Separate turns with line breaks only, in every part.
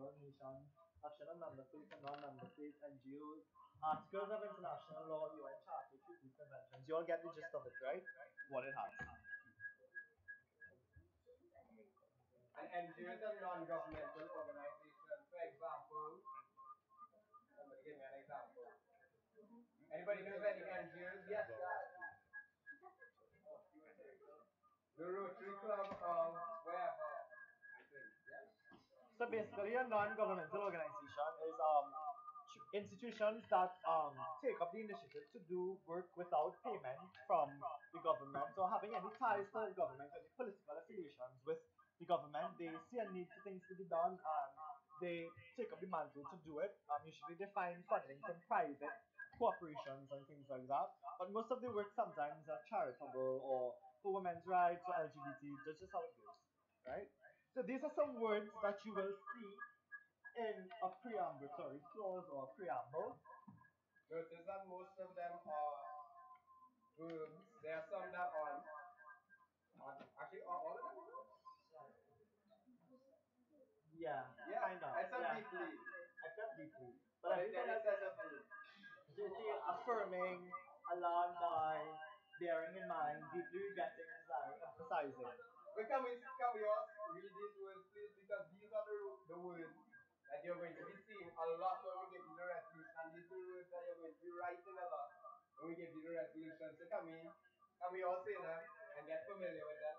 autonomous nations, action of member states and non-member states, NGOs, articles of international law, UN Charter, treaties, conventions. You all get the gist of it, right? What it has.
And NGOs are non-governmental organizations. For example, somebody give me an example. Anybody knows any NGOs? Yes, guys. The Rotary Club of wherever, I think. Yes.
So basically, a non-governmental organization is institutions that take up the initiative to do work without payment from the government or having any ties to the government, any political affiliations with the government. They see a need for things to be done and they take up the mantle to do it. Usually they find funding from private corporations and things like that. But most of the work sometimes are charitable or for women's rights or LGBT. That's just how it goes, right? So these are some words that you will see in a preambulatory clause or preamble.
Notice that most of them are verbs. There are some that are actually all of them.
Yeah,
Yeah,
kind of.
except
Yeah,
deeply.
except deeply. But
But
everything
then it
else
says a verb.
is affirming, alarmed by, bearing in mind, deeply regretting, emphasizing.
But can we all read these words, please? Because these are the words that you're going to be seeing a lot when we give you the resolution. And these are the words that you're going to be writing a lot when we give you the resolution. So can we all say them and get familiar with them?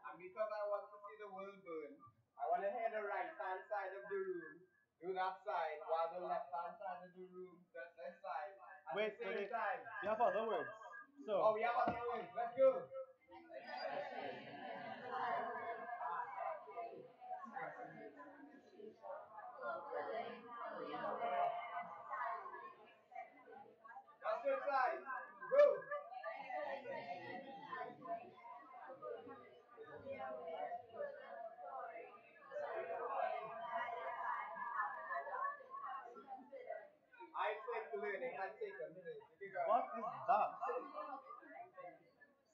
And because I want to see the world burn, I want to hear the right hand side of the room do that side, while the left hand side of the room does this side at
Wait,
the same time.
you have other words.
Oh,
So,
we have other words. Let's go. That's good side. Go. I think learning has taken minutes. You go.
what is that?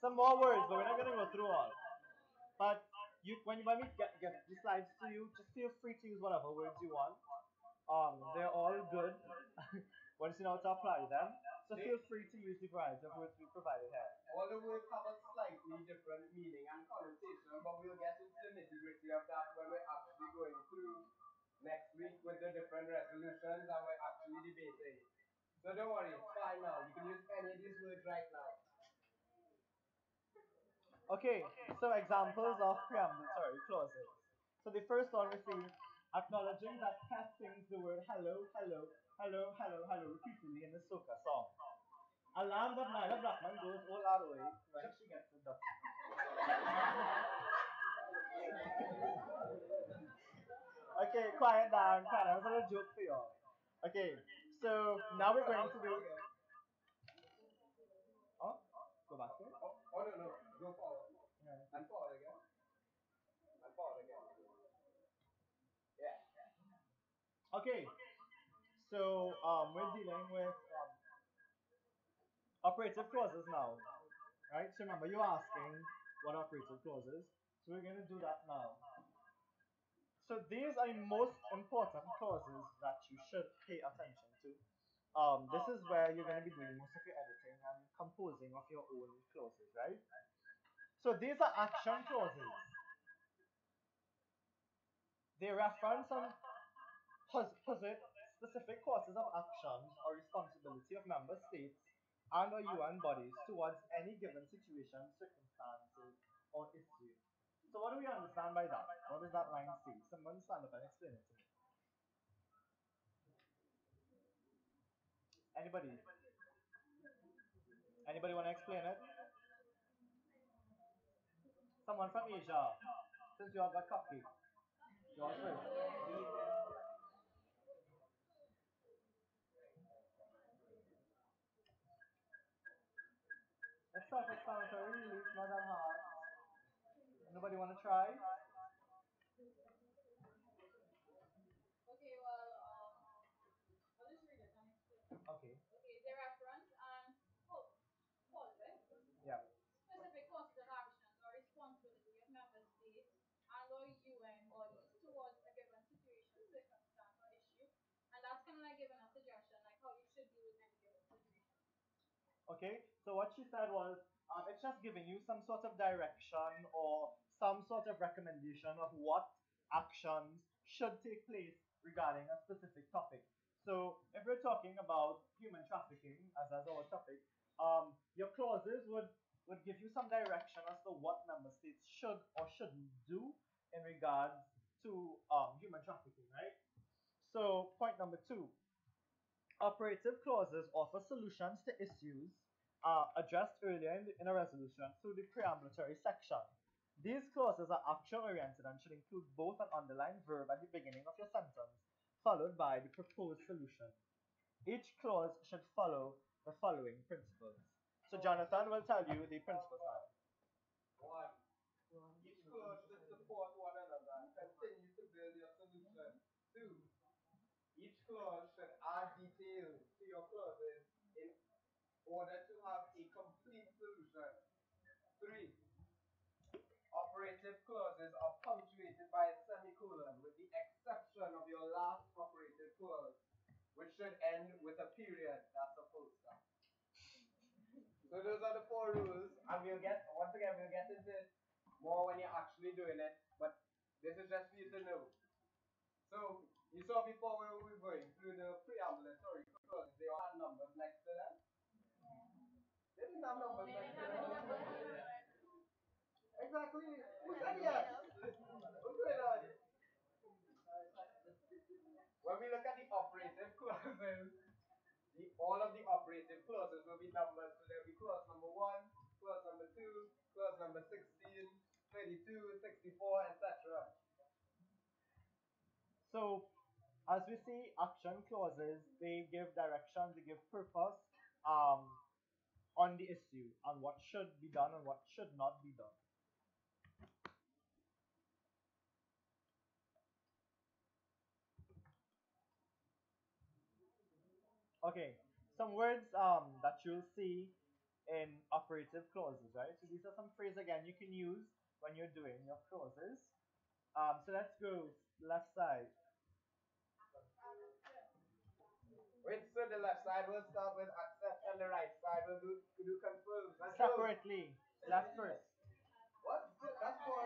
Some more words, but we're not gonna go through all. But when we get the slides to you, just feel free to use whatever words you want. They're all good once you know how to apply them. So feel free to use the variety of words we provided here.
All the words have a slightly different meaning and connotation, but we'll get into the nitty gritty of that when we're actually going through next week with the different resolutions and we're actually debating. So don't worry, it's fine now. You can use any of these words right now.
Okay, so examples of preambulatory clauses. So the first one we see acknowledging that Cat sings the word hello, hello, hello, hello, hello repeatedly in the soca song. Alarm that Nyla Blackman goes all out of way when she gets the duck. Okay, quiet down, quiet down. That's a little joke for y'all. Okay, so now we're going to do. Oh, go back there.
Oh no, no. Go forward.
Yeah.
And forward again. And forward again. Yeah.
Okay, so we're dealing with operative clauses now, right? So remember, you're asking what operative clauses, so we're going to do that now. So these are the most important clauses that you should pay attention to. This is where you're going to be doing most of your editing and composing of your own clauses, right? So these are action clauses. They reference and posit specific courses of action or responsibility of member states and or UN bodies towards any given situation, circumstances, or issue. So what do we understand by that? What does that line say? Someone stand up and explain it to me. Anybody? Anybody want to explain it? Someone from Asia. Since you all got cupcake. You all first. It's self-explanatory, really. It's not that hard. Anybody want to try? Okay. Yeah. Okay, so what she said was, it's just giving you some sort of direction or some sort of recommendation of what actions should take place regarding a specific topic. So if we're talking about human trafficking as our topic, your clauses would give you some direction as to what member states should or shouldn't do in regards to human trafficking, right? So point number two, operative clauses offer solutions to issues addressed earlier in a resolution through the preambulatory section. These clauses are action-oriented and should include both an underlined verb at the beginning of your sentence, followed by the proposed solution. Each clause should follow the following principles. So Jonathan will tell you the principles now.
One, each clause should support one another and continue to build your solution. Two, each clause should add details to your clauses in order to have a complete solution. Three, operative clauses are punctuated by a semicolon with the exception of your last operative clause, which should end with a period. That's a full stop. So those are the four rules, and once again we'll get into it more when you're actually doing it, but this is just for you to know. So you saw before when we were going through the preambulatory clauses, they all had numbers next to them. They didn't have numbers next to them. Exactly. Who said yes? What's going on? When we look at the operative clauses, all of the operative clauses will be numbered. So there'll be clause number 1, clause number 2, clause number 16, 32, 64, etc.
So, as we see, action clauses, they give direction, they give purpose um, on the issue, on what should be done and what should not be done. Okay, some words that you'll see in operative clauses, right? So these are some phrases again you can use when you're doing your clauses. So let's go left side.
Wait, so the left side will start with accept and the right side will do confirm. Let's go.
Separately, left first.
What? That's for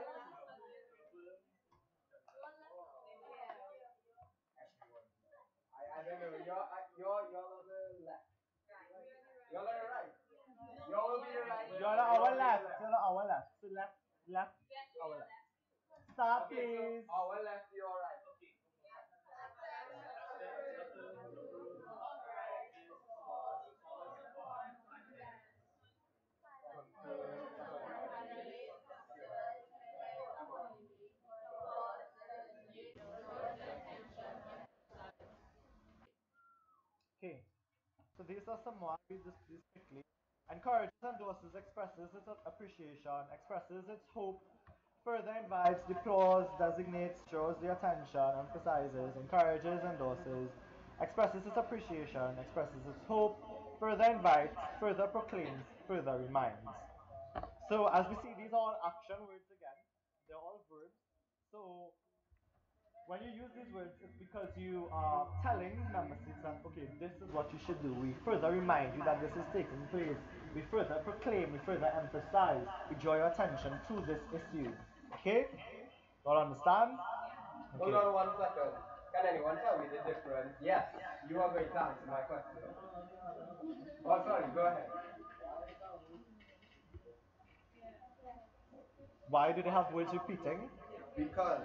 I don't know. You're on the left. You're on the right. You will be the right.
You're on our left. You're on our left. So left, our left. Start,
Okay,
please.
so our left, you're right.
Okay. So these are some more. I'll read this quickly. Encourages, endorses, expresses its appreciation, expresses its hope, further invites, deplores, designates, shows the attention, emphasizes, encourages, endorses, expresses its appreciation, expresses its hope, further invites, further proclaims, further reminds. So as we see, these are all action words again. They're all verbs. So when you use these words, it's because you are telling member states that, okay, this is what you should do. We further remind you that this is taking place. We further proclaim, we further emphasize, we draw your attention to this issue. Okay? All understand?
Hold
Okay.
on 1 second. Can anyone tell me the difference? Yes, you are going to answer my question. Oh, sorry, go ahead.
Why do they have words repeating?
Because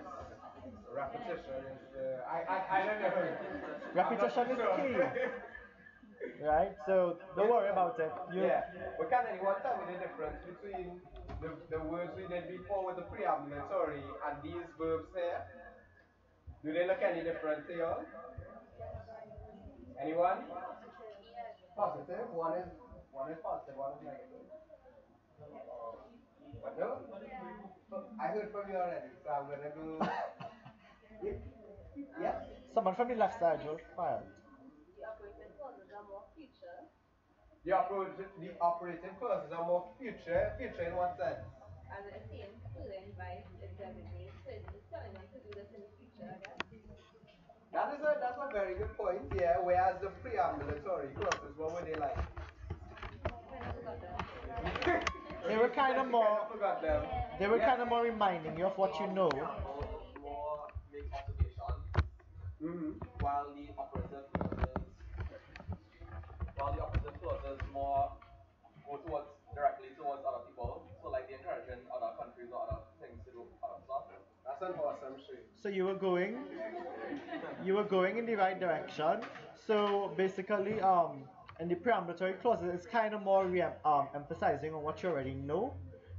repetition is I don't know.
Repetition is
Sure.
key. Right? So don't worry about it.
Yeah. But can anyone tell me the difference between the words we did before with the preambulatory and these verbs here? Do they look any different to you? Anyone? Positive. One is positive. One is negative. What no? I heard from you already, so I'm gonna go. Yes.
Someone from the left side, you're quiet.
The operative clauses are more future. Future in what sense? That's a very good point. Yeah. Whereas the preambulatory clauses, what were they like?
They were kind of more.
Forgot them.
They were kind of more reminding you of what you know.
More make observations. While the operative clauses, more go towards directly towards other people. So like they encouraging other countries or other things to do other stuff. That's an awesome stream.
So you were going in the right direction. So basically, in the preambulatory clauses, it's kind of more emphasizing on what you already know,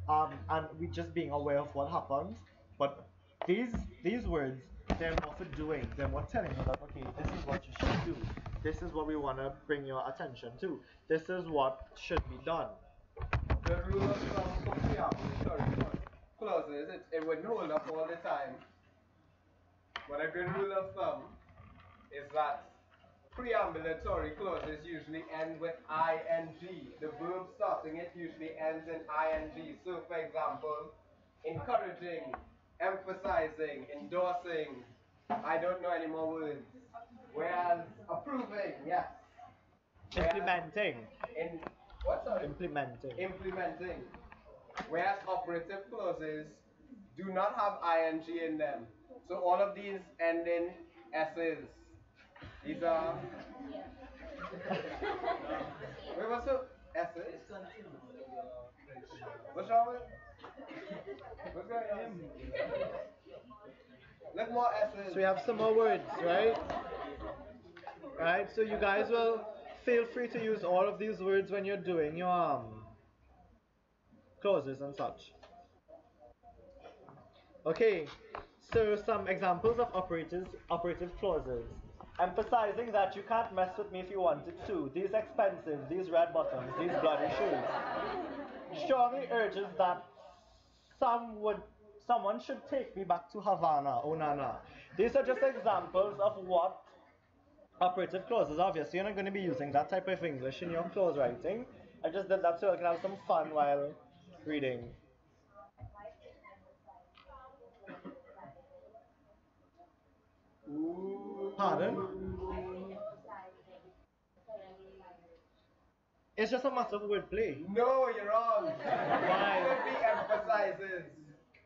and we just being aware of what happens. But these these words, they're more for doing. They're more telling you that okay, this is what you should do. This is what we want to bring your attention to. This is what should be done.
The rule of thumb for preambulatory clauses, it wouldn't hold up all the time. But a good rule of thumb is that preambulatory clauses usually end with ing. The verb starting it usually ends in ing. So, for example, encouraging, emphasizing, endorsing. I don't know any more words. Whereas approving, yes.
Implementing.
In what? Sorry?
Implementing.
Implementing. Whereas operative clauses do not have ing in them. So all of these end in s's. These are. Wait, what's the s's? What's wrong with? What's going on? Look more s's.
So we have some more words, right? Right. So you guys will feel free to use all of these words when you're doing your clauses and such. Okay. So some examples of operative clauses. Emphasizing that you can't mess with me if you wanted to. These expensive, these red bottoms, these bloody shoes. Strongly urges that someone should take me back to Havana, oh Nana. These are just examples of what operative clauses. Obviously, you're not going to be using that type of English in your clause writing. I just did that so I can have some fun while reading. Pardon? It's just a matter of wordplay.
No, you're wrong.
Why?
It should be emphasizes.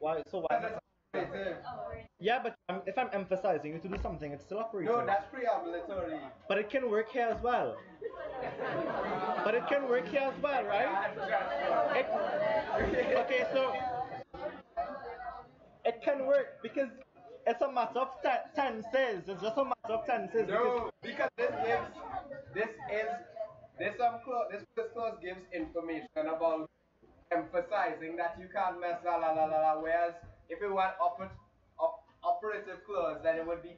Why? So why?
That's operative.
Yeah, but if I'm emphasizing you to do something, it's still operative.
No, that's preambulatory.
But it can work here as well. But it can work here as well, right? Okay, so it can work because it's a matter of tenses. It's just a matter of tenses.
No, because this first clause gives information about emphasizing that you can't mess la la la la la. Whereas if you want operative clause, then it would be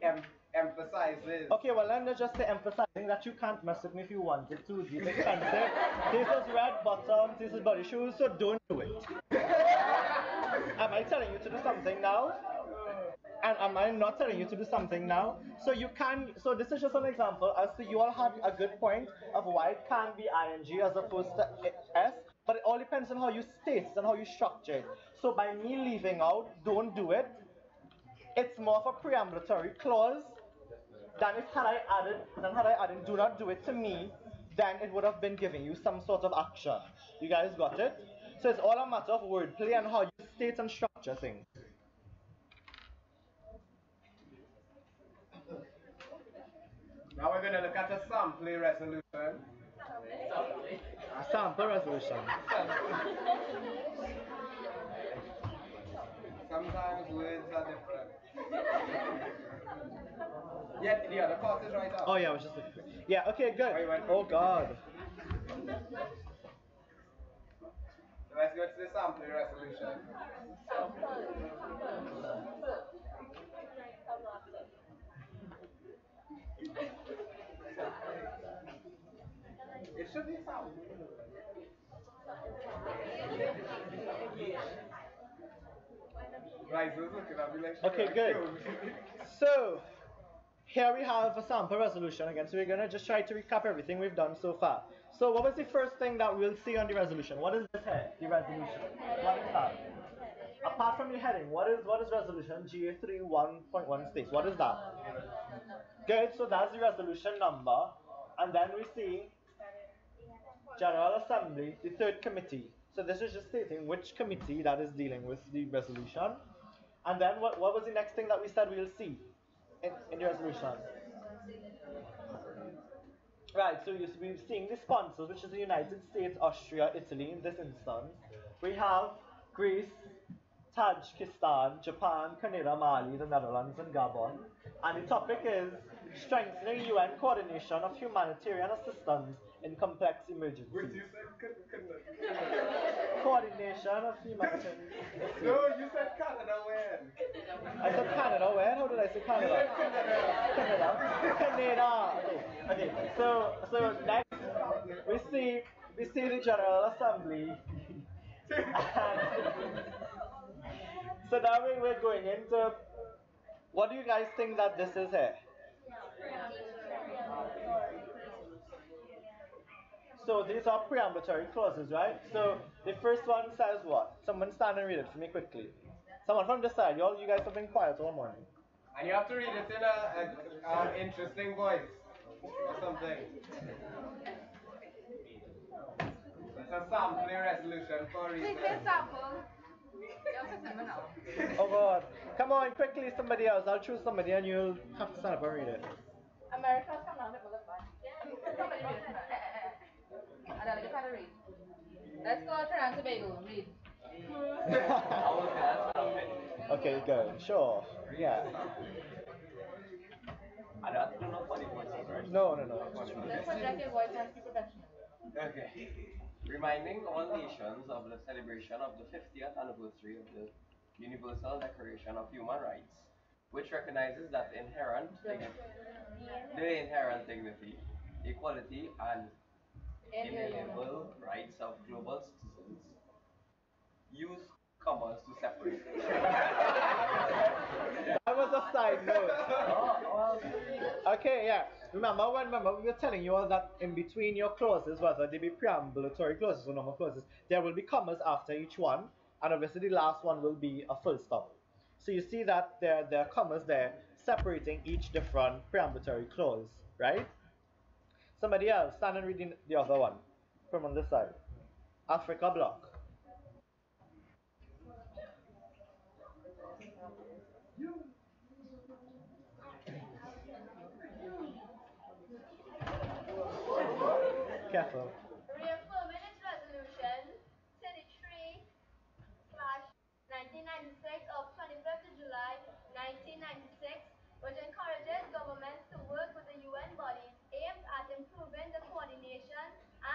emphasizes.
Okay, well then let's just say emphasizing that you can't mess with me if you wanted to. These expensive. This is red bottoms. This is body shoes. So don't do it. Am I telling you to do something now? And am I not telling you to do something now? So you can. So this is just an example as to you all had a good point of why it can be ing as opposed to s. But it all depends on how you state and how you structure it. So by me leaving out, don't do it, it's more of a preambulatory clause than had I added, do not do it to me, then it would have been giving you some sort of action. You guys got it? So it's all a matter of wordplay and how you state and structure things.
Now we're going to look at a sample resolution.
A sample resolution.
Sometimes words are different. Yeah, the part is right up.
Oh yeah, I was just looking for it. Yeah, okay, good. Oh god.
So let's go to the sample resolution. It should be sound. Right, was looking at me like she
Okay,
gonna
good.
kill me.
So, here we have a sample resolution again. So we're gonna just try to recap everything we've done so far. So what was the first thing that we'll see on the resolution? What is this here? The resolution. What is that? Apart from the heading, what is resolution? GA3 1.1 states. What is that? Good. So that's the resolution number, and then we see General Assembly, the third committee. So this is just stating which committee that is dealing with the resolution. And then what was the next thing that we said we'll see in the resolution? Right, so we're seeing the sponsors, which is the United States, Austria, Italy in this instance. We have Greece, Tajikistan, Japan, Canada, Mali, the Netherlands, and Gabon. And the topic is strengthening UN coordination of humanitarian assistance in complex
Wait,
emergencies.
you said couldn't.
Coordination of humanitarian
No,
assistance.
you said Canada when?
I said Canada, where? How did I say
You
Canada?
said Canada.
Canada. Canada. Okay. So next we see the General Assembly. And so now we're going into what do you guys think that this is here? So these are preambulatory clauses, right? So the first one says what? Someone stand and read it for me quickly. Someone from the side. You guys have been quiet all morning.
And you have to read it in a interesting voice or something. It's a sampling resolution for a reason.
Oh God. Come on, quickly, somebody else. I'll choose somebody and you'll have to stand up and read it.
America's come around the bullet band. Somebody read it. And then you can read. Let's go to Trinidad and Tobago. Read.
Okay, go. Sure. Yeah.
I don't know funny voices, right?
No.
Let's project your voice and speak professionally.
Okay. Reminding all nations of the celebration of the 50th anniversary of the Universal Declaration of Human Rights, which recognizes that the inherent dignity, equality, and inalienable rights of global citizens. Use commas to separate.
That was a side note. Okay, yeah. Remember we were telling you all that in between your clauses, whether they be preambulatory clauses or normal clauses, there will be commas after each one, and obviously the last one will be a full stop. So you see that there are commas there separating each different preambulatory clause, right? Somebody else stand and read the other one from on this side. Africa block. Careful.
Reaffirming its resolution 33/1996 of 25th of July 1996, which encourages governments to work with the UN bodies aimed at improving the coordination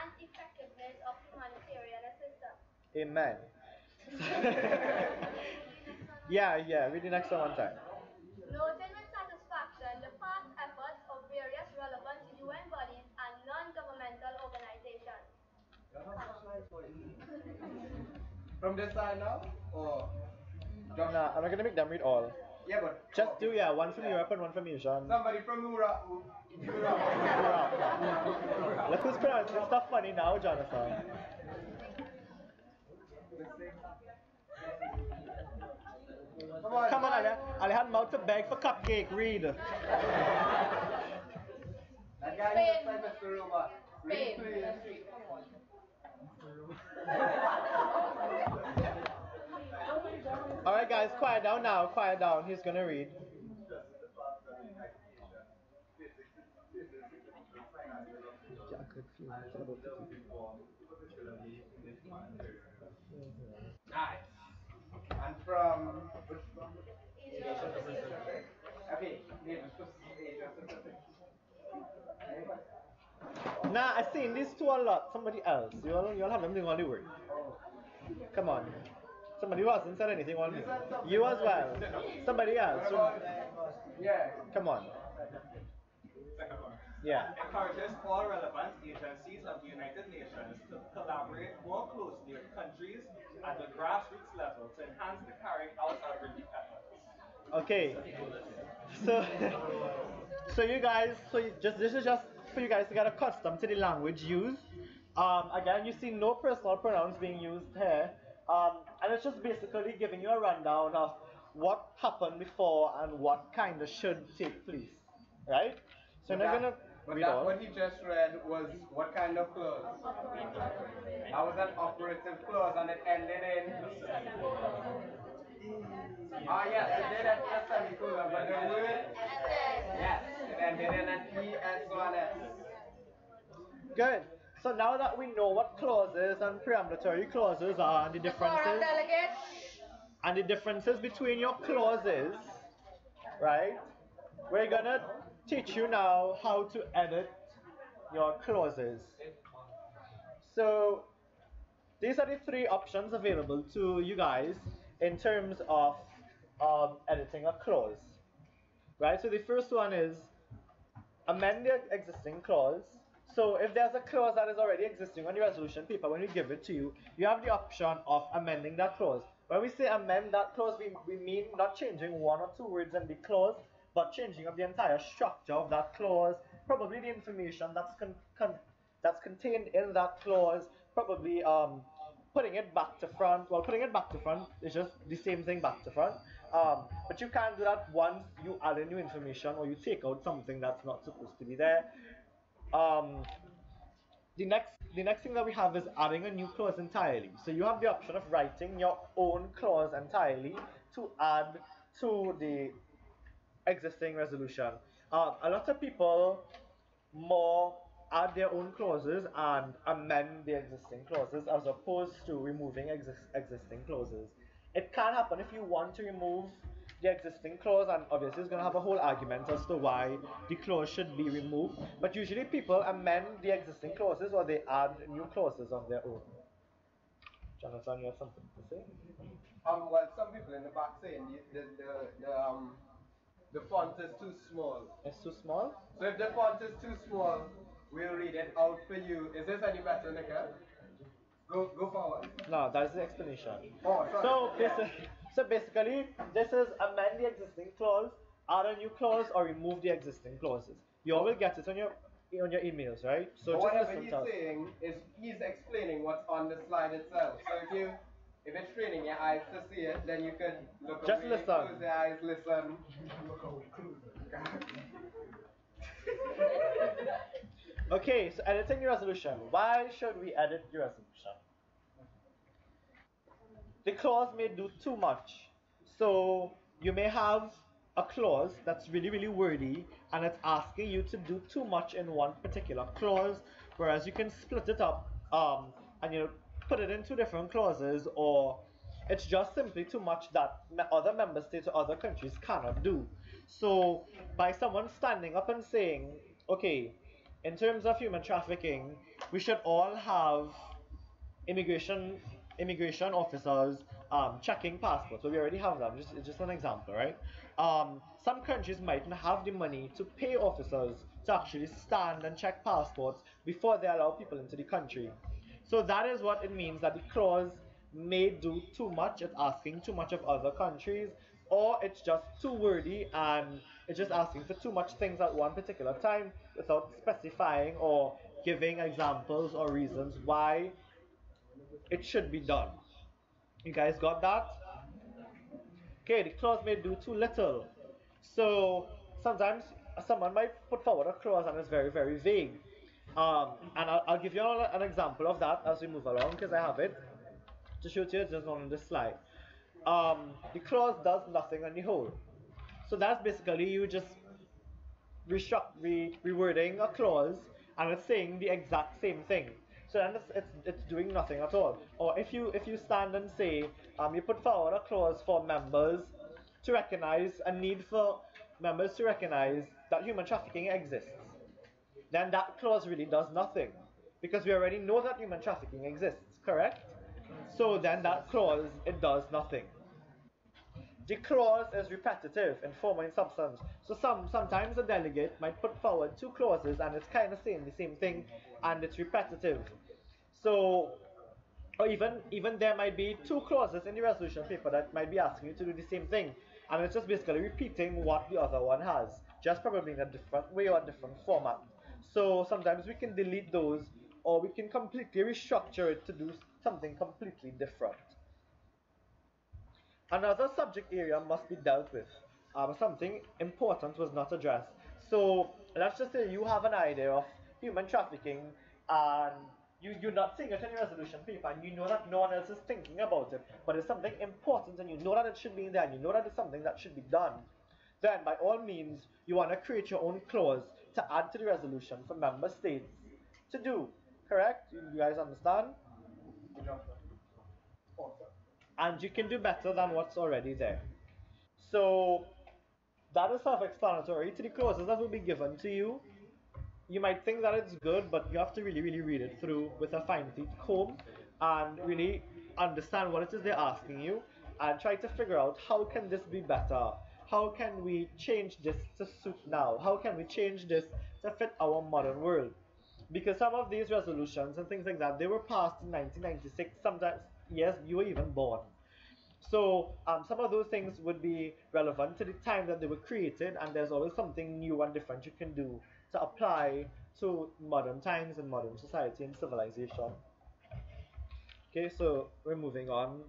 and effectiveness of humanitarian assistance.
Amen. Yeah, read the next one time.
Noting with satisfaction the past efforts of various relevant UN bodies and non-governmental organizations.
From this side now? Or just
Nah, I'm not gonna make them read all.
yeah, but
Just do one from Europe and one from Asia.
somebody from Europe.
Look who's pronouncing stuff funny now, Jonathan. Come on, Ali had mouth to beg for cupcake. Read.
That guy
Spain.
inside Mr. Robot. Read,
Spain.
please.
Let's read.
All right, guys, quiet down now. Quiet down. He's gonna read.
Nice. And from which one? Asia Pacific. Okay, Asia Pacific.
Nah, I've seen these two a lot. Somebody else. You all have them doing all the work. Come on. Somebody who hasn't said anything on me. You as well. Somebody else.
Yeah.
Come on. Yeah.
Encourages all relevant agencies of the United Nations to collaborate more closely with countries at the grassroots level to enhance the carrying out of relief
Okay, so so you guys, just this is just for you guys to get accustomed to the language used. Again, you see no personal pronouns being used here, and it's just basically giving you a rundown of what happened before and what kind of should take place, right? So
But
I'm not
that,
gonna
but
read
that
all.
what he just read was what kind of clause? That was an operative clause and it ended in. Ah, yes, it did end in a semicolon, but the word, yes, it ended in an E, S, or an S.
Good. So now that we know what clauses and preambulatory clauses are and the
Forum
differences
delegate.
between your clauses, right? We're gonna teach you now how to edit your clauses. So these are the three options available to you guys in terms of editing a clause, right? So the first one is amend the existing clause. So if there's a clause that is already existing on your resolution paper, when we give it to you, you have the option of amending that clause. When we say amend that clause, we mean not changing one or two words in the clause, but changing of the entire structure of that clause, probably the information that's contained in that clause, probably putting it back to front. Well, putting it back to front is just the same thing back to front. But you can't do that once you add a new information or you take out something that's not supposed to be there. Um, the next thing that we have is adding a new clause entirely. So you have the option of writing your own clause entirely to add to the existing resolution. A lot of people more add their own clauses and amend the existing clauses as opposed to removing existing clauses. It can happen if you want to remove the existing clause, and obviously it's going to have a whole argument as to why the clause should be removed. But usually people amend the existing clauses or they add new clauses on their own. Jonathan, you have something to say?
Well, some people in the back saying the font is too small.
It's too small?
So if the font is too small, we'll read it out for you. Is this any better, Nika? Go forward.
No, that's the explanation.
Oh, sorry.
So,
Yeah.
so basically, this is amend the existing clause, add a new clause, or remove the existing clauses. You all will get it on your emails, right? So
But
just
whatever
listen
he's
to us.
saying is he's explaining what's on the slide itself. So if it's training your eyes to see it, then you could look
Just
away,
listen.
close your eyes, listen.
Okay, so editing your resolution. Why should we edit your resolution? The clause may do too much. So you may have a clause that's really, really wordy and it's asking you to do too much in one particular clause, whereas you can split it up and put it in two different clauses, or it's just simply too much that other member states or other countries cannot do. So by someone standing up and saying, okay, in terms of human trafficking, we should all have immigration immigration officers checking passports. So we already have them. It's just an example, right? Some countries might not have the money to pay officers to actually stand and check passports before they allow people into the country. So that is what it means that the clause may do too much. It's asking too much of other countries, or it's just too wordy and it's just asking for too much things at one particular time without specifying or giving examples or reasons why it should be done. You guys got that? Okay, the clause may do too little. So sometimes someone might put forward a clause and it's very, very vague. And I'll give you an example of that as we move along because I have it to show to you just on this slide. The clause does nothing on the whole. So that's basically you just rewording a clause and it's saying the exact same thing. So then it's doing nothing at all. Or if you stand and say you put forward a clause for members to recognize a need for members to recognize that human trafficking exists, then that clause really does nothing because we already know that human trafficking exists, correct? So then that clause it does nothing. The clause is repetitive in form and substance. So sometimes a delegate might put forward two clauses and it's kind of saying the same thing and it's repetitive. So Or even there might be two clauses in the resolution paper that might be asking you to do the same thing, and it's just basically repeating what the other one has, just probably in a different way or a different format. So sometimes we can delete those, or we can completely restructure it to do something completely different. Another subject area must be dealt with. Something important was not addressed. So let's just say you have an idea of human trafficking, and you're not seeing it in your resolution paper, and you know that no one else is thinking about it, but it's something important and you know that it should be there, and you know that it's something that should be done. Then by all means, you want to create your own clause to add to the resolution for member states to do. Correct? You guys understand? And you can do better than what's already there. So that is self-explanatory. To the clauses that will be given to you, you might think that it's good, but you have to really, really read it through with a fine-tooth comb and really understand what it is they're asking you, and try to figure out how can this be better? How can we change this to suit now? How can we change this to fit our modern world? Because some of these resolutions and things like that, they were passed in 1996. Sometimes, yes, you were even born. So some of those things would be relevant to the time that they were created, and there's always something new and different you can do to apply to modern times and modern society and civilization. Okay, so we're moving on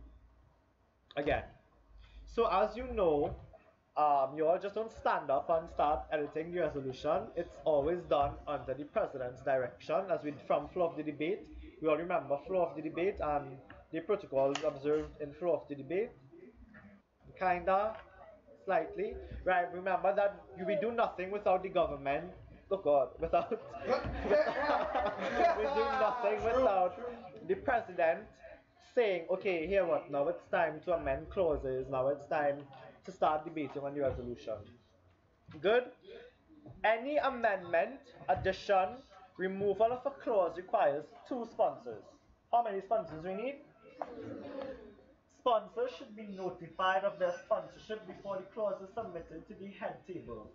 again. So as you know, you all just don't stand up and start editing the resolution. It's always done under the president's direction, as we from flow of the debate. We all remember flow of the debate and the protocols observed in flow of the debate. Kinda, slightly. Right, remember that we do nothing without the government. Oh God, without we do nothing without the president saying, okay, here what, now it's time to amend clauses, now it's time to start debating on the resolution. Good? Any amendment, addition, removal of a clause requires two sponsors. How many sponsors we need? Sponsors should be notified of their sponsorship before the clause is submitted to the head table.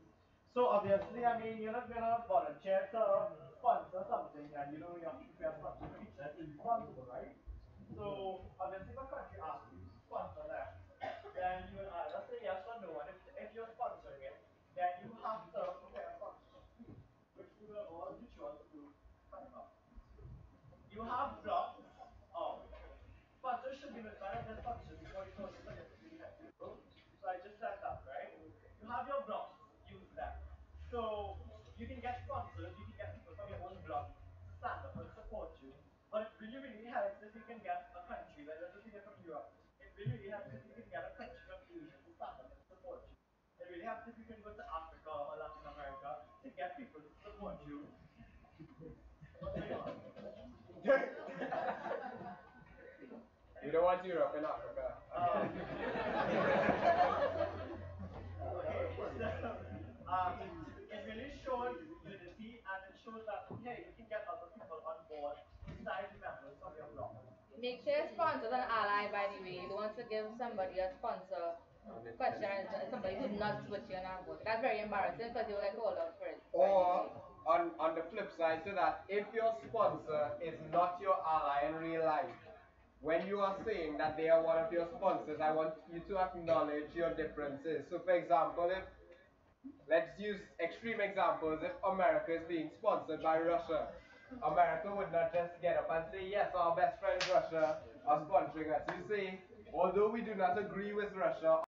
So obviously, I mean, you're not gonna volunteer to sponsor something and you know you have to prepare something which is responsible, right? So obviously, if a country asks you to sponsor them, then you will either say yes or no, and if you're sponsoring it, then you have to prepare sponsorship, which we will all rituals to coming up. You have blocks of sponsors should be notified of their sponsors before you close the people. So I just said that, right? You have your blocks, use them. So you can get sponsors, you can get people from your own block to stand up and support you. But it really, really helps if you can get a country, like let's just say from Europe. It really, really helps if you can get a country from Asia to stand up and support you. It really helps if you can go to Africa or Latin America to get people to support you.
We don't want Europe in Africa.
Um, it really shows unity, and it shows that hey, you can get other people on board besides the members of your block.
Make sure your sponsor's an ally, by the way. You don't want to give somebody a sponsor question and somebody who's not with you and not vote. That's very embarrassing because you'll get called out for it.
Or on the flip side to that, if your sponsor is not your ally in real life, when you are saying that they are one of your sponsors, I want you to acknowledge your differences. So, for example, if let's use extreme examples, if America is being sponsored by Russia, America would not just get up and say, yes, our best friends Russia are sponsoring us. You see, although we do not agree with Russia,